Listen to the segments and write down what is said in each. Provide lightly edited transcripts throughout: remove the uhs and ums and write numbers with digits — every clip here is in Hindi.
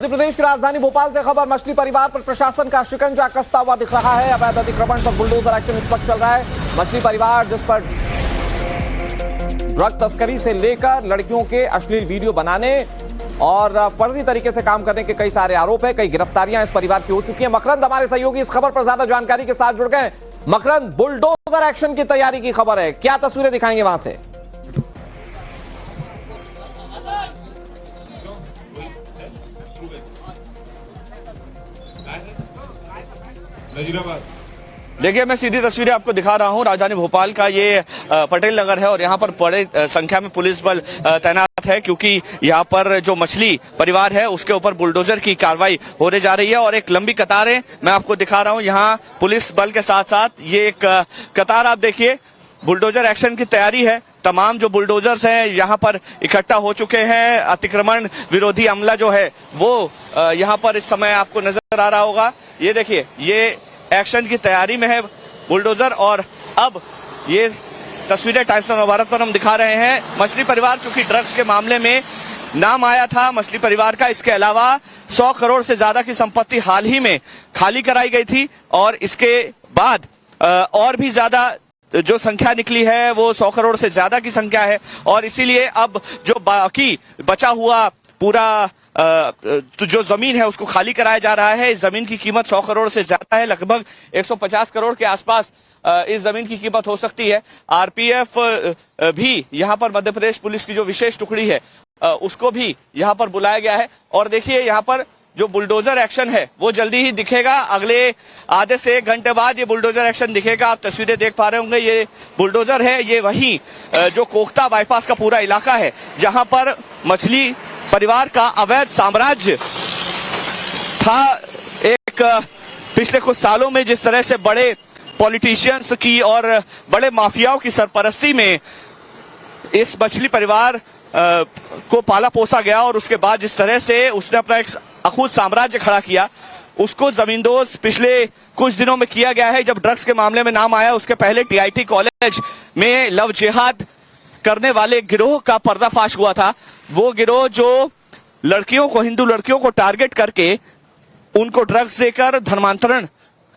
मध्य प्रदेश की राजधानी भोपाल से खबर। मछली परिवार पर प्रशासन का शिकंजा कसता हुआ दिख रहा है। अवैध अतिक्रमण पर बुलडोजर एक्शन इस वक्त चल रहा है। मछली परिवार जिस पर ड्रग तस्करी से लेकर लड़कियों के अश्लील वीडियो बनाने और फर्जी तरीके से काम करने के कई सारे आरोप है। कई गिरफ्तारियां इस परिवार की हो चुकी है। मकरंद हमारे सहयोगी इस खबर पर ज्यादा जानकारी के साथ जुड़ गए। मकरंद, बुलडोजर एक्शन की तैयारी की खबर है, क्या तस्वीरें दिखाएंगे वहां से? देखिए, मैं सीधी तस्वीरें आपको दिखा रहा हूं। राजधानी भोपाल का ये पटेल नगर है और यहाँ पर बड़े संख्या में पुलिस बल तैनात है, क्योंकि यहाँ पर जो मछली परिवार है उसके ऊपर बुलडोजर की कार्रवाई होने जा रही है और एक लंबी कतारें मैं आपको दिखा रहा हूं। यहाँ पुलिस बल के साथ साथ ये एक कतार आप देखिए, बुलडोजर एक्शन की तैयारी है। तमाम जो बुलडोजर्स हैं यहाँ पर इकट्ठा हो चुके हैं। अतिक्रमण विरोधी अमला जो है वो यहाँ पर इस समय आपको नजर आ रहा होगा। ये देखिए, ये एक्शन की तैयारी में है बुलडोजर। और अब ये तस्वीरें टाइम्स ऑफ नवभारत पर हम दिखा रहे हैं। मछली परिवार चूंकि ड्रग्स के मामले में नाम आया था मछली परिवार का, इसके अलावा 100 करोड़ से ज्यादा की संपत्ति हाल ही में खाली कराई गई थी और इसके बाद और भी ज्यादा जो संख्या निकली है वो 100 करोड़ से ज्यादा की संख्या है। और इसीलिए अब जो बाकी बचा हुआ पूरा तो जो जमीन है उसको खाली कराया जा रहा है। इस जमीन की कीमत 100 करोड़ से ज्यादा है, लगभग 150 करोड़ के आसपास इस जमीन की कीमत हो सकती है। आरपीएफ भी यहाँ पर मध्य प्रदेश पुलिस की जो विशेष टुकड़ी है उसको भी यहाँ पर बुलाया गया है। और देखिए, यहाँ पर जो बुलडोजर एक्शन है वो जल्दी ही दिखेगा। अगले आधे से 1 घंटे बाद ये बुलडोजर एक्शन दिखेगा। आप तस्वीरें देख पा रहे होंगे, ये बुलडोजर है। ये वही जो कोख्ता बाईपास का पूरा इलाका है जहां पर मछली परिवार का अवैध साम्राज्य था। एक पिछले कुछ सालों में जिस तरह से बड़े पॉलिटिशियंस की और बड़े माफियाओं की सरपरस्ती में इस मछली परिवार को पाला पोसा गया और उसके बाद जिस तरह से उसने अपना एक अखुद साम्राज्य खड़ा किया, उसको जमींदोज पिछले कुछ दिनों में किया गया है। जब ड्रग्स के मामले में नाम आया उसके पहले टीआईटी कॉलेज में लव जिहाद करने वाले गिरोह का पर्दाफाश हुआ था। वो गिरोह जो लड़कियों को, हिंदू लड़कियों को टारगेट करके उनको ड्रग्स देकर धर्मांतरण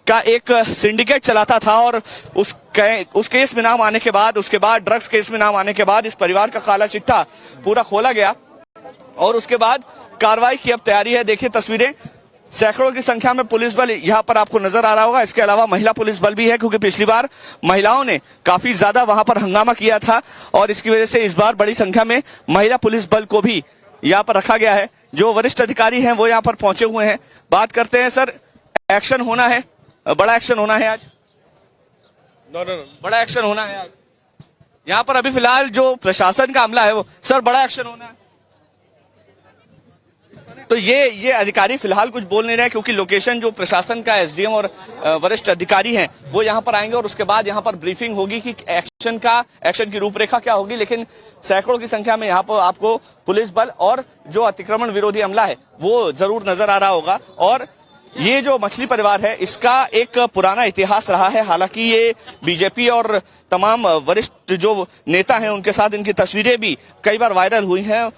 का एक सिंडिकेट चलाता था। और उस केस में नाम आने के बाद, उसके बाद ड्रग्स केस में नाम आने के बाद इस परिवार का काला चिट्ठा पूरा खोला गया और उसके बाद कार्रवाई की अब तैयारी है। देखिए तस्वीरें, सैकड़ों की संख्या में पुलिस बल यहाँ पर आपको नजर आ रहा होगा। इसके अलावा महिला पुलिस बल भी है, क्योंकि पिछली बार महिलाओं ने काफी ज्यादा वहां पर हंगामा किया था और इसकी वजह से इस बार बड़ी संख्या में महिला पुलिस बल को भी यहाँ पर रखा गया है। जो वरिष्ठ अधिकारी हैं वो यहाँ पर पहुंचे हुए हैं। बात करते हैं सर, एक्शन होना है, बड़ा एक्शन होना है आज। बड़ा एक्शन होना है आज यहाँ पर। अभी फिलहाल जो प्रशासन का अमला है वो, सर बड़ा एक्शन होना है। तो ये अधिकारी फिलहाल कुछ बोल नहीं रहे, क्योंकि लोकेशन जो प्रशासन का एसडीएम और वरिष्ठ अधिकारी हैं वो यहाँ पर आएंगे और उसके बाद यहाँ पर ब्रीफिंग होगी कि एक्शन की रूपरेखा क्या होगी। लेकिन सैकड़ों की संख्या में यहाँ पर आपको पुलिस बल और जो अतिक्रमण विरोधी अमला है वो जरूर नजर आ रहा होगा। और ये जो मछली परिवार है इसका एक पुराना इतिहास रहा है। हालांकि ये बीजेपी और तमाम वरिष्ठ जो नेता हैं उनके साथ इनकी तस्वीरें भी कई बार वायरल हुई हैं।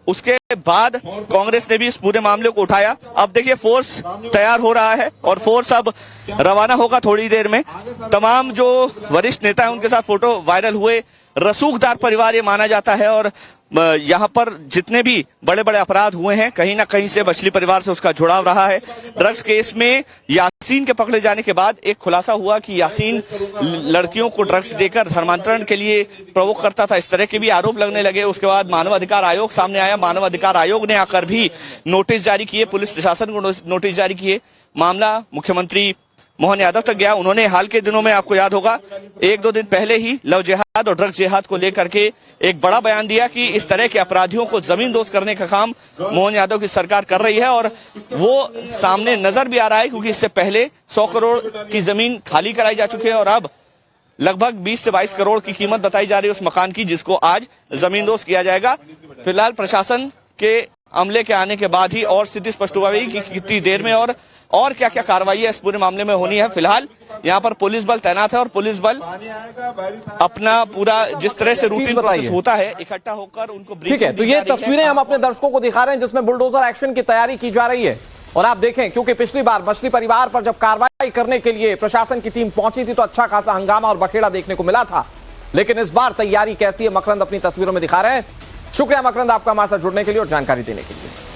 उसके बाद कांग्रेस ने भी इस पूरे मामले को उठाया। अब देखिए, फोर्स तैयार हो रहा है और फोर्स अब रवाना होगा थोड़ी देर में। तमाम जो वरिष्ठ नेता हैं उनके साथ फोटो वायरल हुए। रसूखदार परिवार ये माना जाता है और यहाँ पर जितने भी बड़े बड़े अपराध हुए हैं कहीं ना कहीं से मछली परिवार से उसका जुड़ाव रहा है। ड्रग्स केस में यासीन के पकड़े जाने के बाद एक खुलासा हुआ कि यासीन लड़कियों को ड्रग्स देकर धर्मांतरण के लिए प्रवोक करता था, इस तरह के भी आरोप लगने लगे। उसके बाद मानव अधिकार आयोग सामने आया। मानव अधिकार आयोग ने आकर भी नोटिस जारी किए, पुलिस प्रशासन को नोटिस जारी किए। मामला मुख्यमंत्री मोहन यादव तक गया। उन्होंने हाल के दिनों में, आपको याद होगा, 1-2 दिन पहले ही लव जिहाद और ड्रग्स जिहाद को लेकर के एक बड़ा बयान दिया कि इस तरह के अपराधियों को जमींदोज करने का काम मोहन यादव की सरकार कर रही है। और वो सामने नजर भी आ रहा है, क्योंकि इससे पहले 100 करोड़ की जमीन खाली कराई जा चुकी है और अब लगभग 20 से 22 करोड़ की कीमत बताई जा रही है उस मकान की, जिसको आज जमींदोज किया जाएगा। फिलहाल प्रशासन के अमले के आने के बाद ही और स्थिति स्पष्ट हुआ कि कितनी देर में और क्या क्या कार्रवाई है इस पूरे मामले में होनी है। फिलहाल यहाँ पर पुलिस बल तैनात है और पुलिस बल अपना पूरा जिस तरह से रूटीन प्रोसेस होता है इकट्ठा होकर उनको ठीक है। तो ये तस्वीरें हम अपने दर्शकों को दिखा रहे हैं जिसमें बुलडोजर एक्शन की तैयारी की जा रही है। और आप देखें, क्योंकि पिछली बार मछली परिवार पर जब कार्रवाई करने के लिए प्रशासन की टीम पहुंची थी तो अच्छा खासा हंगामा और बखेड़ा देखने को मिला था, लेकिन इस बार तैयारी कैसी है मकरंद अपनी तस्वीरों में दिखा रहे हैं। शुक्रिया मकरंद आपका हमारे साथ जुड़ने के लिए और जानकारी देने के लिए।